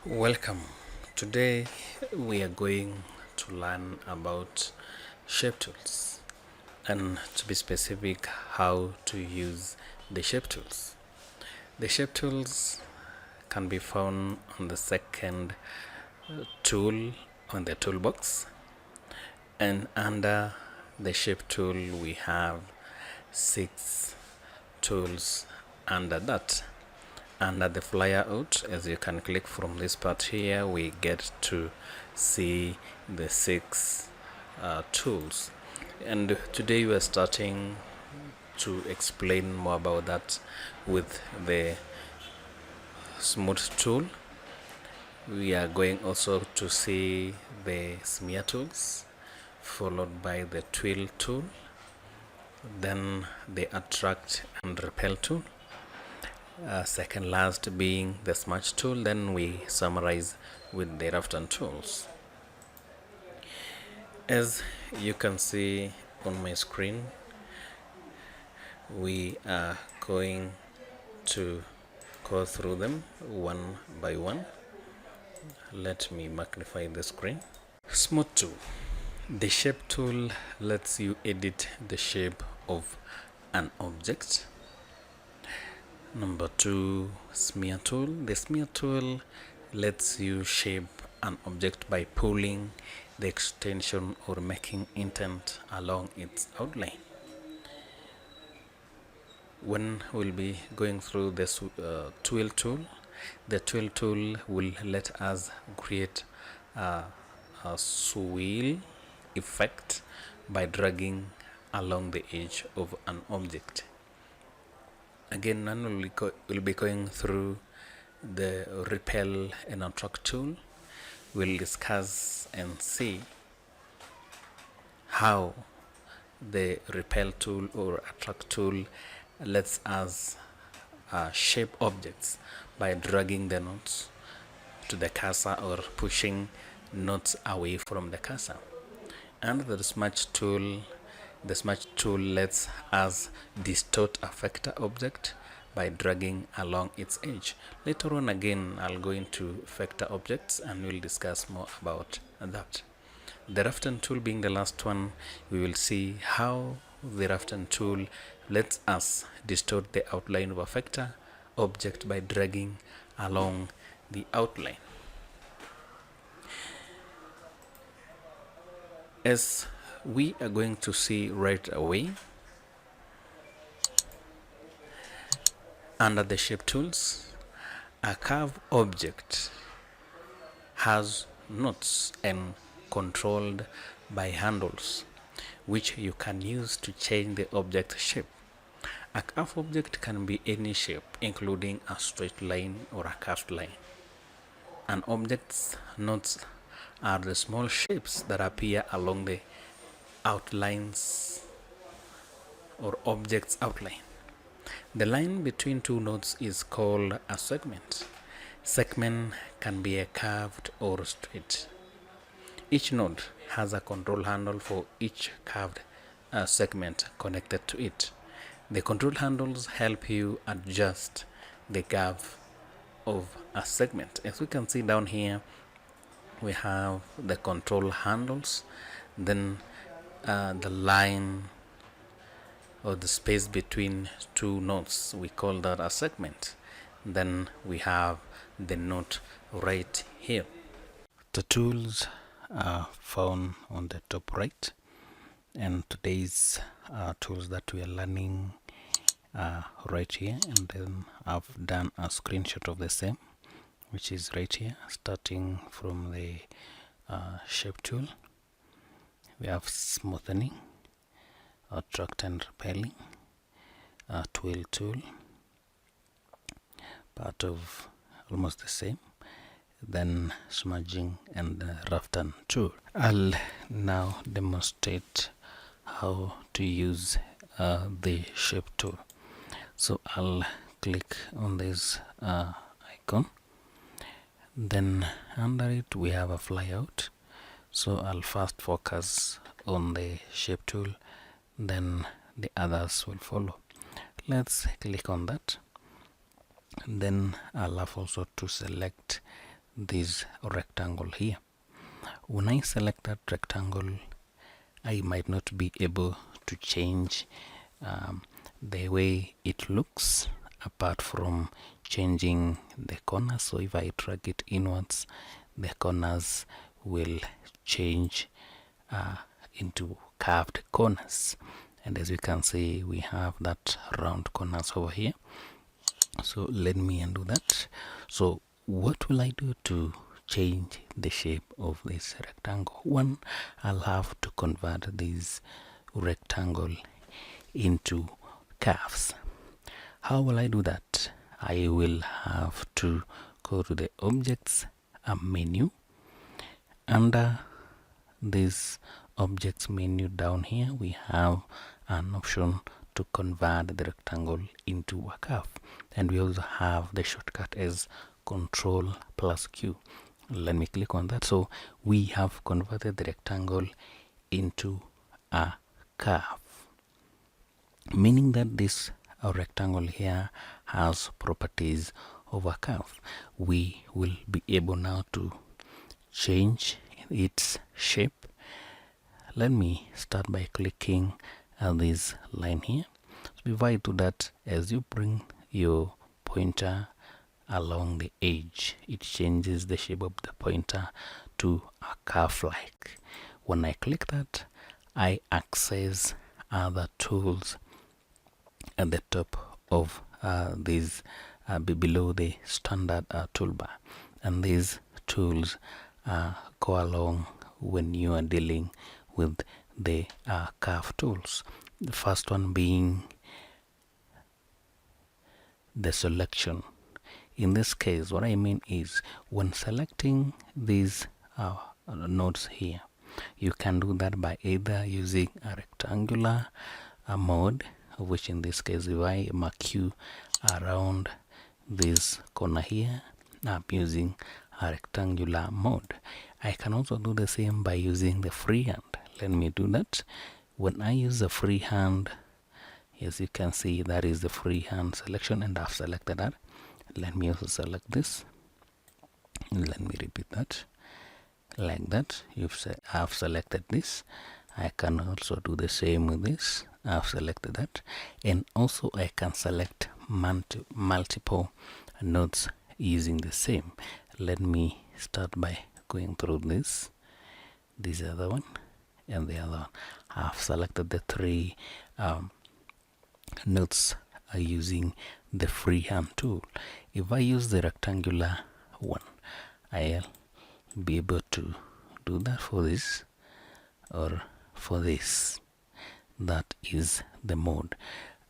Welcome. Today we are going to learn about shape tools and, to be specific, how to use the shape tools. The shape tools can be found on the second tool on the toolbox, and under the shape tool we have 6 tools under that. Under the flyer out, as you can click from this part here, we get to see the 6 tools, and today we are starting to explain more about that with the Smudge Tool. We are going also to see the smear tools, followed by the Twirl Tool, then the attract and repel tool, second last being the Smudge Tool. Then we summarize with the Roughen tools. As you can see on my screen, we are going to go through them one by one. Let me magnify the screen. Smudge Tool. The shape tool lets you edit the shape of an object. Number 2, smear tool. The smear tool lets you shape an object by pulling the extension or making intent along its outline. When we'll be going through this Twirl tool, the Twirl tool will let us create a swirl effect by dragging along the edge of an object. Again, none will be going through the repel and attract tool. We'll discuss and see how the repel tool or attract tool lets us shape objects by dragging the nodes to the cursor or pushing nodes away from the cursor. And the smudge tool lets us distort a vector object by dragging along its edge. Later on, again, I'll go into vector objects and we'll discuss more about that. The Roughen tool being the last one, we will see how the Roughen tool lets us distort the outline of a vector object by dragging along the outline. As we are going to see right away, under the shape tools, a curved object has nodes and controlled by handles, which you can use to change the object shape. A curved object can be any shape, including a straight line or a curved line. An object's nodes are the small shapes that appear along the outlines or object's outline. The line between two nodes is called a segment. Segment can be a curved or straight. Each node has a control handle for each curved segment connected to it. The control handles help you adjust the curve of a segment. As we can see down here, we have the control handles, then the line or the space between two nodes, we call that a segment. Then we have the node right here. The tools are found on the top right, and today's tools that we are learning are right here, and then I've done a screenshot of the same, which is right here. Starting from the shape tool, we have smoothing, attract and repelling, Twirl tool, part of almost the same, then smudging and Roughen tool. I'll now demonstrate how to use the shape tool. So I'll click on this icon, then under it we have a flyout. So I'll first focus on the shape tool, then the others will follow. Let's click on that. Then I'll have also to select this rectangle here. When I select that rectangle, I might not be able to change the way it looks apart from changing the corners. So if I drag it inwards, the corners will change into curved corners, and as you can see, we have that round corners over here. So let me undo that. So what will I do to change the shape of this rectangle? One, I'll have to convert this rectangle into curves. How will I do that? I will have to go to the objects menu. Under this objects menu down here, we have an option to convert the rectangle into a curve, and we also have the shortcut as Ctrl+Q. Let me click on that. So we have converted the rectangle into a curve, meaning that this rectangle here has properties of a curve. We will be able now to change its shape. Let me start by clicking this line here. So before I do that, as you bring your pointer along the edge, it changes the shape of the pointer to a curve like. When I click that, I access other tools at the top of these below the standard toolbar, and these tools go along when you are dealing with the curve tools. The first one being the selection. In this case, what I mean is when selecting these nodes here, you can do that by either using a rectangular mode, which in this case, if I mark you around this corner here, I'm using a rectangular mode. I can also do the same by using the freehand. Let me do that. When I use the freehand, as you can see, that is the freehand selection, and I've selected that. Let me also select this. Let me repeat that. Like that, I've selected this. I can also do the same with this. I've selected that, and also I can select multiple nodes using the same. Let me start by going through this other one and the other one. I've selected the three nodes using the freehand tool. If I use the rectangular one, I'll be able to do that for this or for this. That is the mode.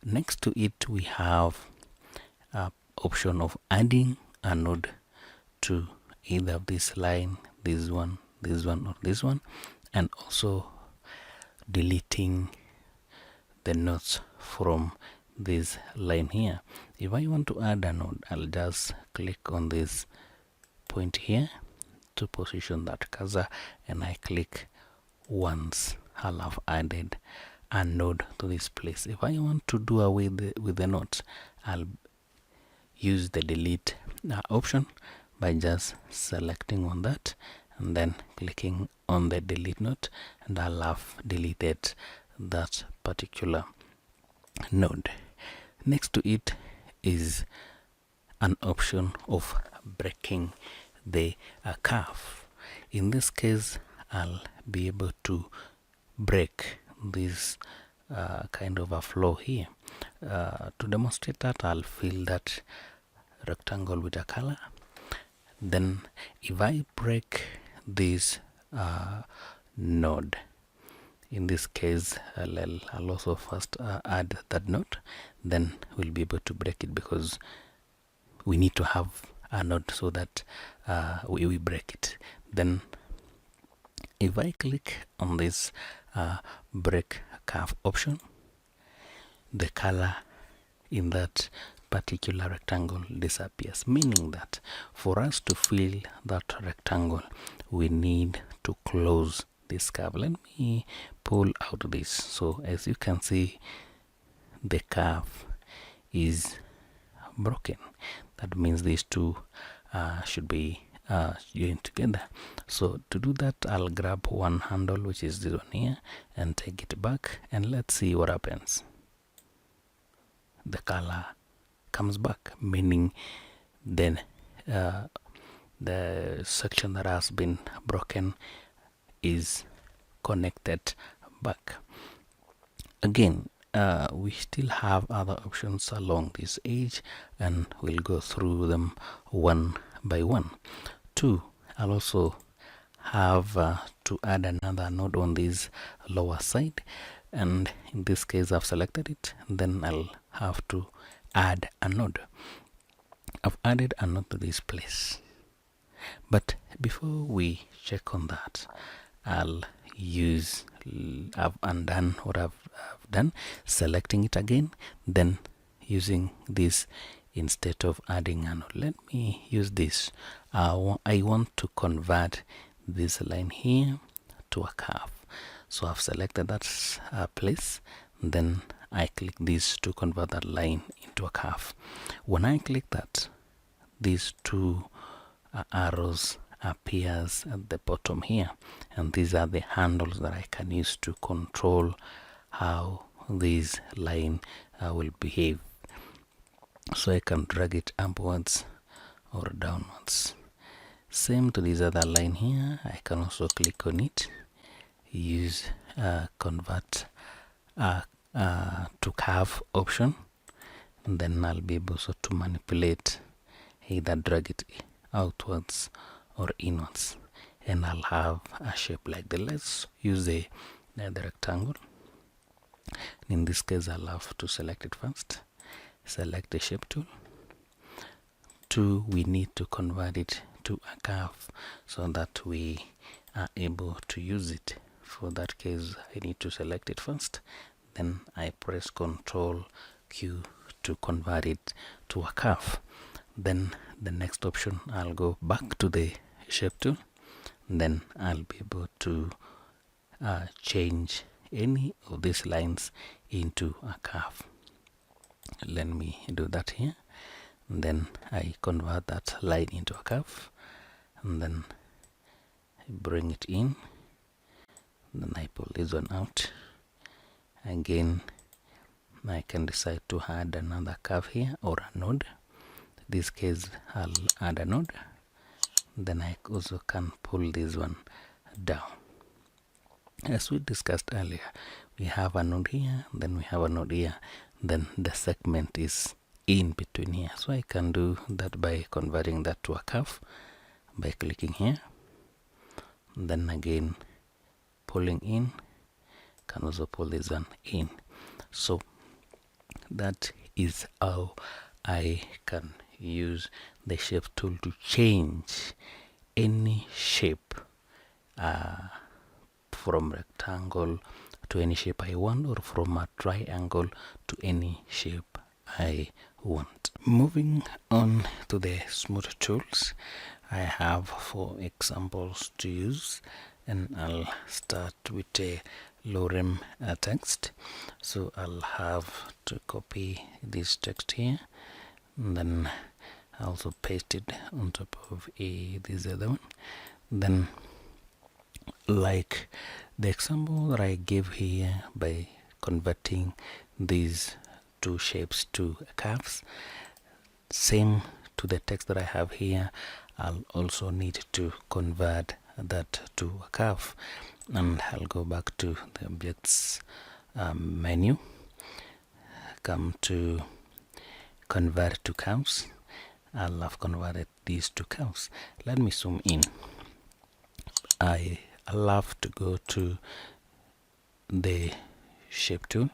Next to it, we have option of adding a node to either this line, this one, or this one, and also deleting the nodes from this line here. If I want to add a node, I'll just click on this point here to position that cursor, and I click once. I'll have added a node to this place. If I want to do away with the nodes, I'll use the delete option by just selecting on that and then clicking on the delete node, and I'll have deleted that particular node. Next to it is an option of breaking the curve. In this case, I'll be able to break this kind of a flow here. To demonstrate that, I'll fill that rectangle with a color. Then if I break this node, in this case, I'll also first add that node, then we'll be able to break it, because we need to have a node so that we break it. Then if I click on this break curve option, the color in that particular rectangle disappears, meaning that for us to fill that rectangle, we need to close this curve. Let me pull out this. So as you can see, the curve is broken. That means these two should be join together. So to do that, I'll grab one handle, which is this one here, and take it back, and let's see what happens. The color comes back, meaning then the section that has been broken is connected back. Again, we still have other options along this edge, and we'll go through them one by one. 2, I'll also have to add another node on this lower side, and in this case I've selected it. Then I'll have to add a node. I've added a node to this place, but before we check on that, I've undone what I've done, selecting it again, then using this instead of adding a node. Let me use this. I want to convert this line here to a curve, so I've selected that place, then I click this to convert that line into a curve. When I click that, these two arrows appears at the bottom here, and these are the handles that I can use to control how this line will behave. So I can drag it upwards or downwards. Same to this other line here, I can also click on it, use convert to curve option, and then I'll be able to manipulate, either drag it outwards or inwards, and I'll have a shape like that. Let's use the rectangle. In this case, I'll have to select it first, select the shape tool. 2, we need to convert it to a curve so that we are able to use it. For that case, I need to select it first, then I press Ctrl Q to convert it to a curve. Then the next option, I'll go back to the shape tool, then I'll be able to change any of these lines into a curve. Let me do that here, and then I convert that line into a curve, and then I bring it in, then I pull this one out. Again, I can decide to add another curve here or a node. In this case, I'll add a node, then I also can pull this one down. As we discussed earlier, we have a node here, then we have a node here, then the segment is in between here. So I can do that by converting that to a curve by clicking here, then again pulling in, can also pull this one in. So that is how I can use the shape tool to change any shape from rectangle to any shape I want, or from a triangle to any shape I want. Moving on to the smooth tools, I have 4 examples to use, and I'll start with a lorem text. So I'll have to copy this text here, and then I also paste it on top of this other one. Then, like the example that I gave here, by converting these 2 shapes to curves, same to the text that I have here, I'll also need to convert that to a curve. And I'll go back to the objects menu, come to convert to curves. I'll have converted these to curves. Let me zoom in. I love to go to the shape tool,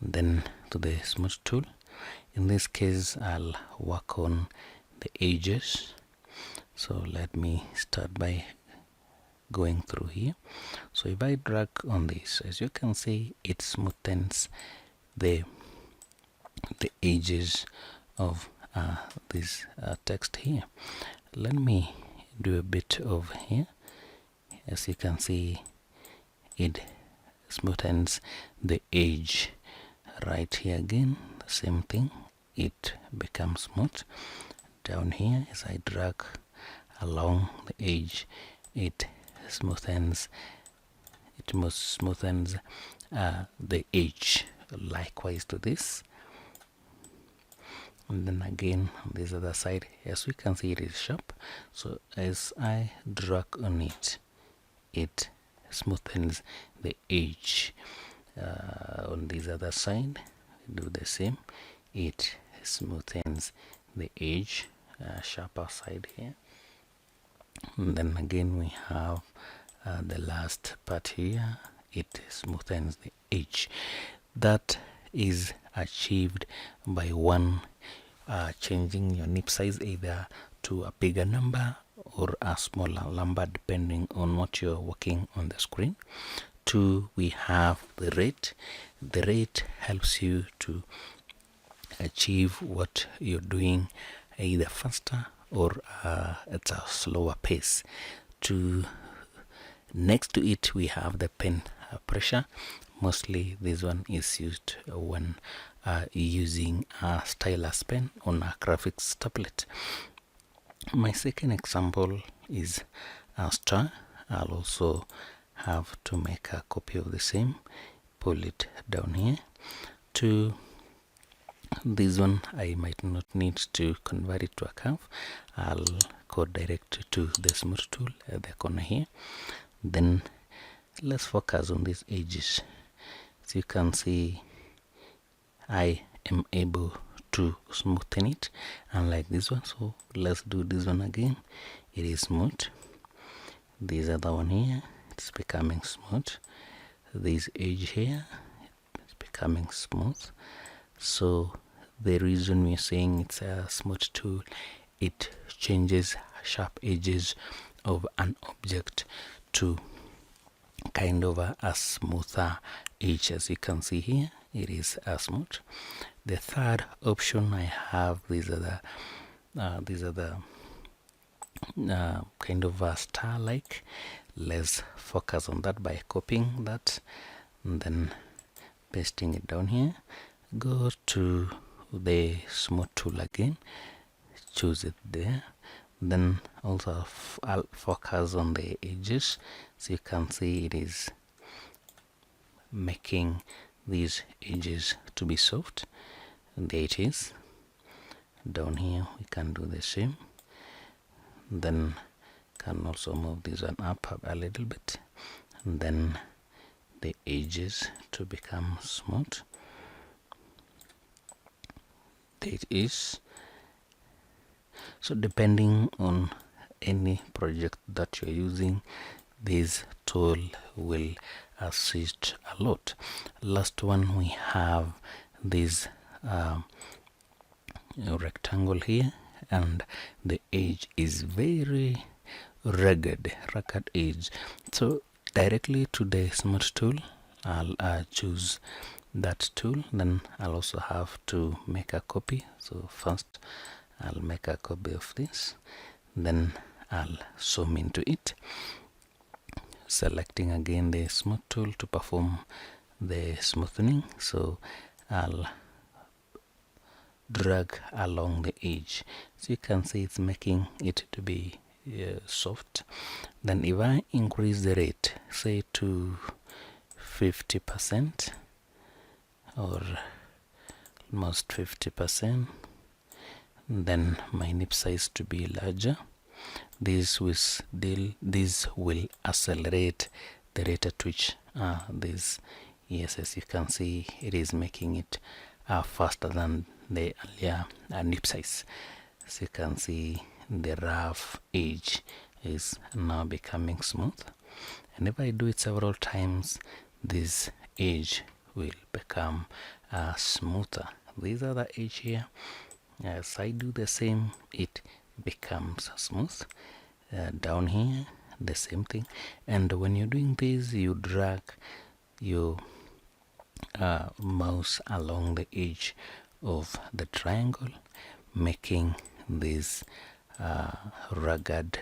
then to the smudge tool. In this case, I'll work on the edges. So let me start by going through here. So if I drag on this, as you can see, it smoothens the edges of this text here. Let me do a bit of here. As you can see, it smoothens the edge. Right here again, the same thing, it becomes smooth. Down here, as I drag, along the edge, it smoothens the edge. Likewise to this, and then again on this other side, as we can see, it is sharp, so as I drag on it, it smoothens the edge. On this other side, do the same, it smoothens the edge, sharper side here. And then again we have the last part here, it smoothens the edge. That is achieved by one changing your nib size either to a bigger number or a smaller number depending on what you're working on the screen. Two, we have the rate. The rate helps you to achieve what you're doing either faster or at a slower pace. Next to it, we have the pen pressure. Mostly this one is used when using a stylus pen on a graphics tablet. My second example is a star. I'll also have to make a copy of the same, pull it down here. To this one, I might not need to convert it to a curve. I'll go direct to the Smudge Tool at the corner here. Then let's focus on these edges. As you can see, I am able to smoothen it, unlike this one. So let's do this one again. It is smooth. This other one here, it's becoming smooth. This edge here, it's becoming smooth. So the reason we're saying it's a smooth tool, it changes sharp edges of an object to kind of a smoother edge. As you can see here, it is smooth. The third option I have, these are the kind of a star-like. Let's focus on that by copying that and then pasting it down here. Go to the Smudge Tool again, choose it there, then also I'll focus on the edges. So you can see it is making these edges to be soft, and there it is. Down here we can do the same, then can also move this one up a little bit, and then the edges to become smooth. There it is. So depending on any project that you're using, this tool will assist a lot. Last one, we have this rectangle here, and the edge is very rugged edge. So directly to the Smudge Tool, I'll choose that tool. Then I'll also have to make a copy. So first I'll make a copy of this, then I'll zoom into it, selecting again the Smudge Tool to perform the smoothing. So I'll drag along the edge, so you can see it's making it to be soft. Then if I increase the rate, say to 50% or almost 50%, then my nib size to be larger, this will accelerate the rate at which this, yes, as you can see, it is making it faster than the earlier nib size. As you can see, the rough edge is now becoming smooth, and if I do it several times, this edge will become smoother. These are the edge here. As I do the same, it becomes smooth. Down here, the same thing. And when you're doing this, you drag your mouse along the edge of the triangle, making this rugged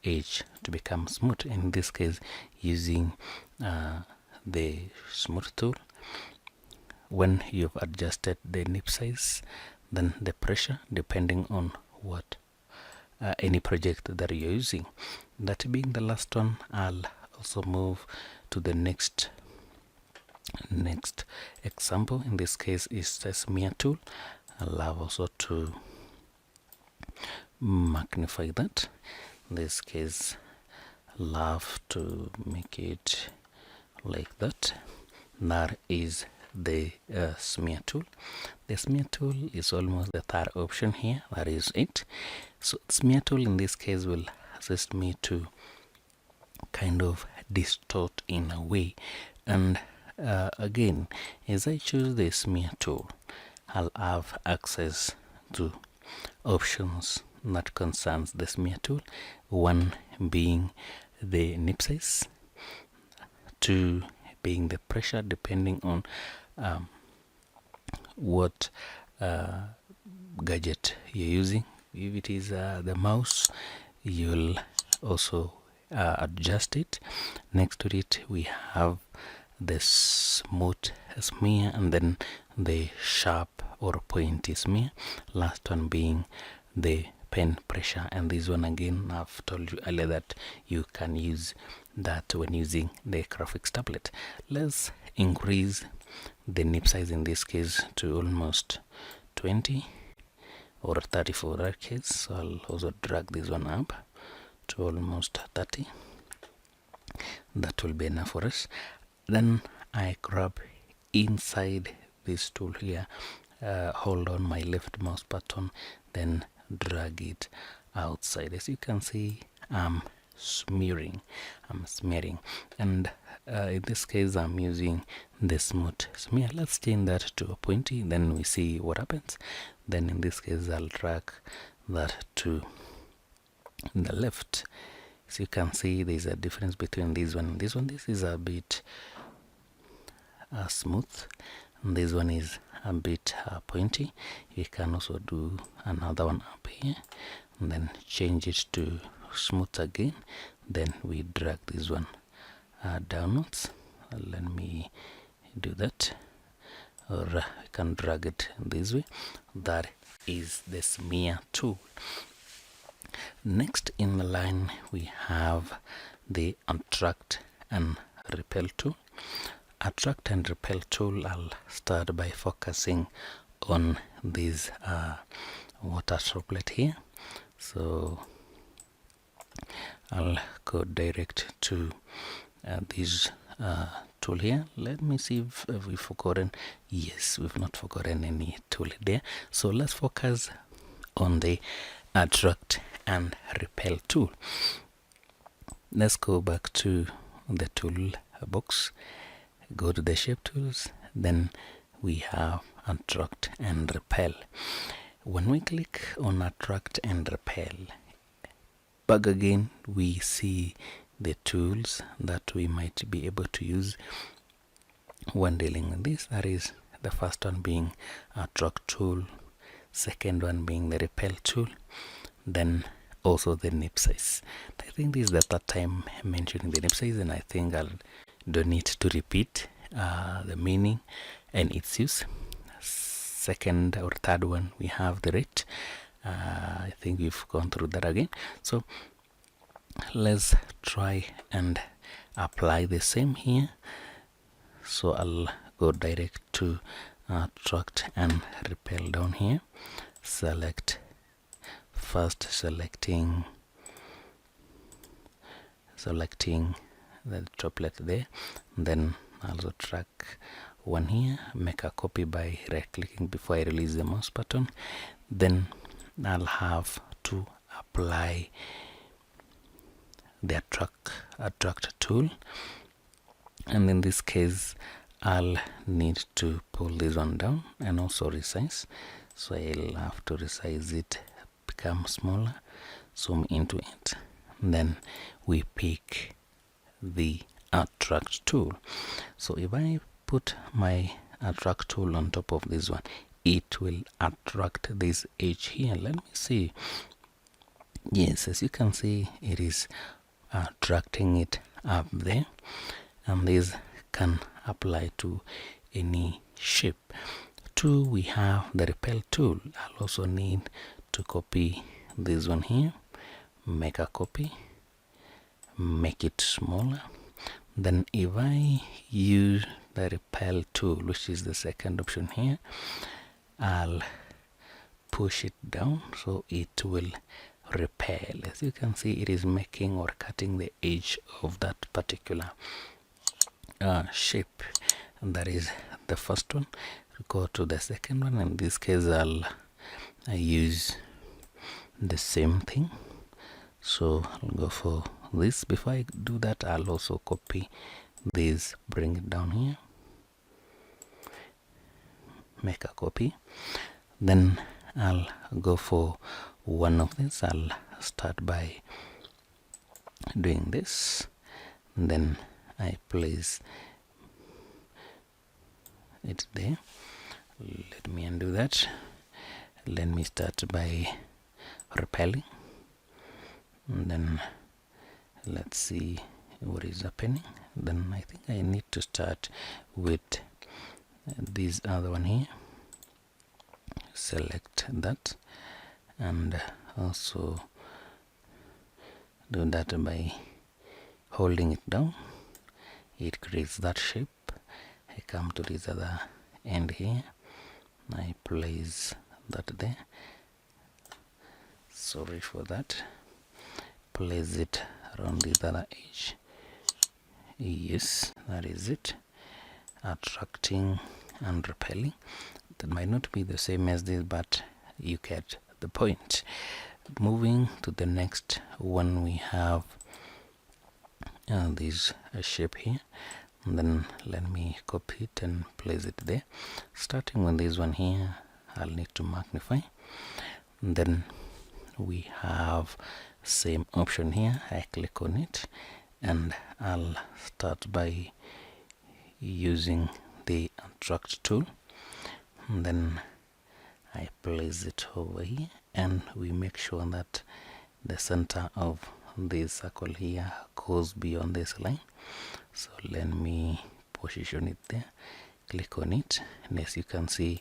edge to become smooth. In this case, using the Smudge Tool. When you've adjusted the nib size, then the pressure, depending on what any project that you're using. That being the last one, I'll also move to the next example. In this case is the smear tool. I'll have also to magnify that. In this case, I'll have to make it like that. That is the smear tool. The smear tool is almost the third option here. That is it. So smear tool in this case will assist me to kind of distort in a way, and again, as I choose the smear tool, I'll have access to options that concerns the smear tool. One being the nip size, two being the pressure depending on what gadget you're using. If it is the mouse, you'll also adjust it. Next to it we have the smooth smear, and then the sharp or pointy smear. Last one being the pen pressure, and this one again I've told you earlier that you can use that when using the graphics tablet. Let's increase the nip size in this case to almost 20 or 30 for that case. So I'll also drag this one up to almost 30. That will be enough for us. Then I grab inside this tool here, hold on my left mouse button, then drag it outside. As you can see, I'm smearing, and in this case I'm using the smooth smear. Let's change that to a pointy, then we see what happens. Then in this case I'll drag that to the left. So you can see there's a difference between this one and this one. This is a bit smooth, and this one is a bit pointy. You can also do another one up here and then change it to smooth again. Then we drag this one downwards. Let me do that, or I can drag it this way. That is the smear tool. Next in the line we have the attract and repel tool. Attract and repel tool, I'll start by focusing on this water droplet here. So I'll go direct to this tool here. Let me see if we've forgotten. Yes, we've not forgotten any tool there. So let's focus on the attract and repel tool. Let's go back to the tool box, go to the shape tools, then we have attract and repel. When we click on attract and repel, back again we see the tools that we might be able to use when dealing with this. That is the first one being attract tool, second one being the repel tool, then also the nip size. I think this is the third time mentioning the nip size, and I think I don't need to repeat the meaning and its use. Second or third one we have the rate. I think we've gone through that again. So let's try and apply the same here. So I'll go direct to attract and repel down here. Select first, selecting the droplet there, then also drag one here, make a copy by right clicking before I release the mouse button. Then I'll have to apply the attract tool, and in this case I'll need to pull this one down and also resize. So I'll have to resize it, become smaller, zoom into it, then we pick the attract tool. So if I put my attract tool on top of this one, it will attract this edge here. Let me see. Yes, as you can see, it is attracting it up there, and this can apply to any shape. Two, we have the repel tool. I'll also need to copy this one here, make a copy, make it smaller. Then if I use the repel tool, which is the second option here, I'll push it down so it will repel. As you can see, it is making or cutting the edge of that particular shape, and that is the first one. Go to the second one. In this case, I use the same thing, so I'll go for this. Before I do that, I'll also copy this, bring it down here, make a copy. Then I'll go for one of these. I'll start by doing this, and then I place it there. Let me undo that. Let me start by repelling, and then let's see what is happening. Then I think I need to start with this other one here. Select that, and also do that by holding it down. It creates that shape. I come to this other end here, I place that there. Sorry for that. Place it around this other edge. Yes, that is it. Attracting and repelling. That might not be the same as this, but you get the point. Moving to the next one, we have this shape here, and then let me copy it and place it there. Starting with this one here, I'll need to magnify. And then we have same option here. I click on it, and I'll start by using the attract tool, and then I place it over here, and we make sure that the center of this circle here goes beyond this line. So let me position it there, click on it, and as you can see,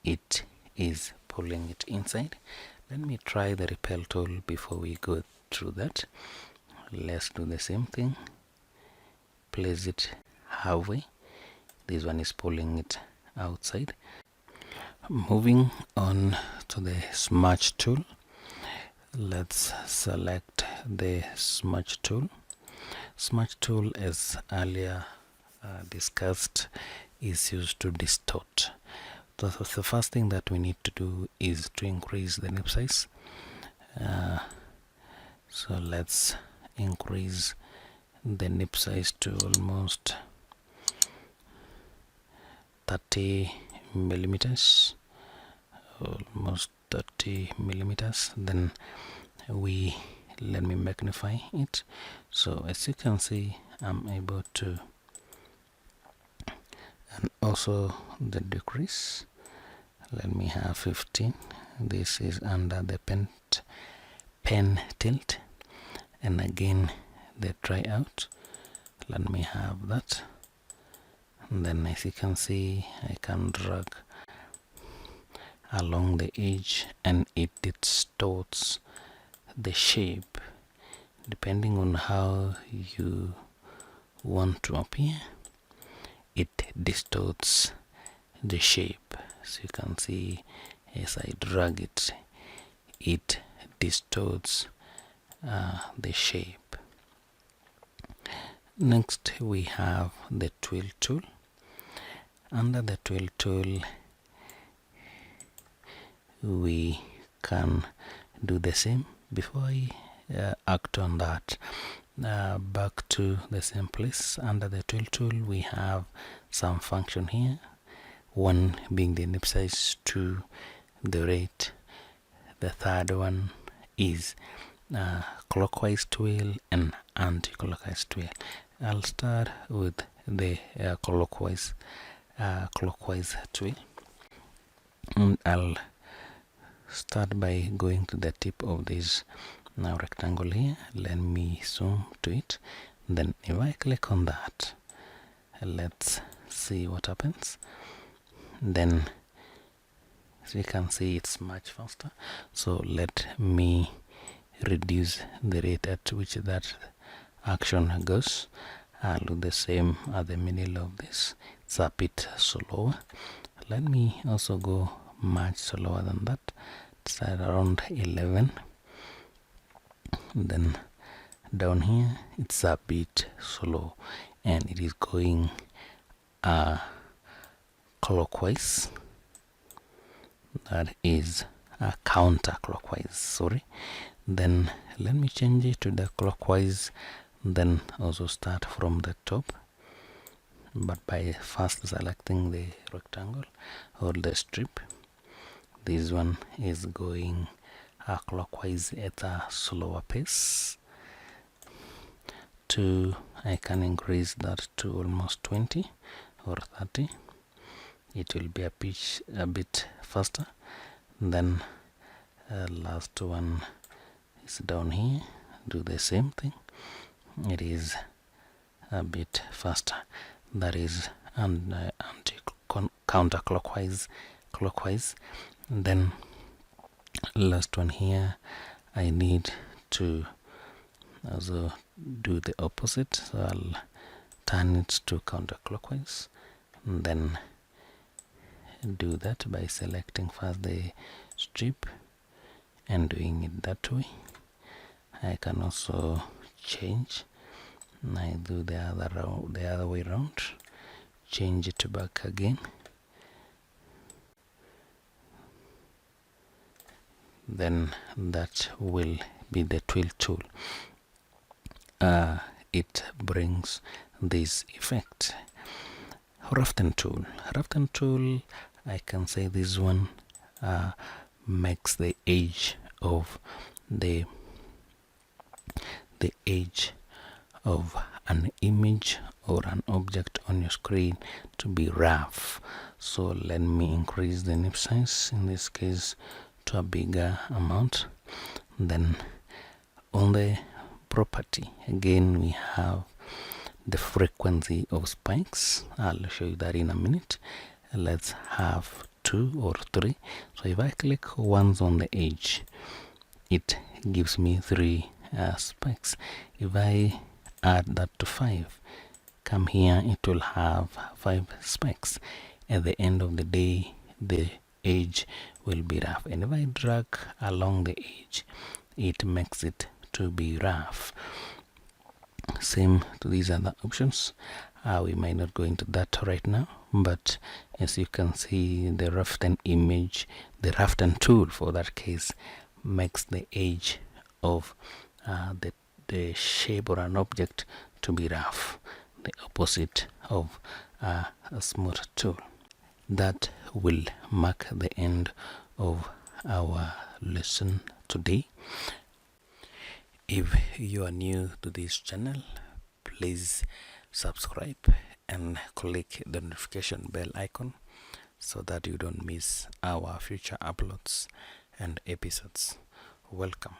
it is pulling it inside. Let me try the repel tool before we go through that. Let's do the same thing. Place it halfway. This one is pulling it outside. Moving on to the smudge tool. Let's select the smudge tool. Smudge tool, as earlier discussed, is used to distort. So the first thing that we need to do is to increase the nib size. So let's increase the nib size to almost 30 millimeters, almost 30 millimeters. Then let me magnify it. So as you can see, I'm able to, and also the decrease, let me have 15. This is under the pen tilt, and again the try out, let me have that. And then as you can see, I can drag along the edge, and it distorts the shape depending on how you want to appear. It distorts the shape. So you can see as I drag it, it distorts the shape. Next we have the Twirl tool. Under the Twirl tool, we can do the same. Before I act on that, back to the same place. Under the Twirl tool, we have some function here. One being the nib size, 2 the rate. The third one is clockwise twirl and anti-clockwise twirl. I'll start with the clockwise twirl, and I'll start by going to the tip of this rectangle here. Let me zoom to it. Then if I click on that, let's see what happens. Then as you can see, it's much faster. So let me reduce the rate at which that action goes. I'll do the same at the middle of this. It's a bit slower. Let me also go much slower than that. It's at around 11. Then down here it's a bit slow, and it is going clockwise. That is counterclockwise, sorry. Then let me change it to the clockwise, then also start from the top, but by first selecting the rectangle or the strip. This one is going clockwise at a slower pace. I can increase that to almost 20 or 30. It will be a bit faster. Then last one is down here. Do the same thing. It is a bit faster. That is counterclockwise, clockwise. Then last one here, I need to also do the opposite, so I'll turn it to counterclockwise, and then do that by selecting first the strip and doing it that way. I can also change, and I do the other way around, change it back again. Then that will be the Twirl tool. It brings this effect. Roughen tool. Roughen tool, I can say this one makes the edge of the edge of an image or an object on your screen to be rough. So let me increase the nib size, in this case to a bigger amount. Then on the property, again we have the frequency of spikes. I'll show you that in a minute. Let's have 2 or 3. So if I click once on the edge, it gives me 3 spikes. If I add that to 5, come here, it will have 5 spikes. At the end of the day, the edge will be rough, and if I drag along the edge, it makes it to be rough. Same to these other options. We might not go into that right now, but as you can see, the roughen image, the roughen tool for that case, makes the edge of the shape or an object to be rough, the opposite of a smooth tool. That will mark the end of our lesson today. If you are new to this channel, please subscribe and click the notification bell icon so that you don't miss our future uploads and episodes. Welcome.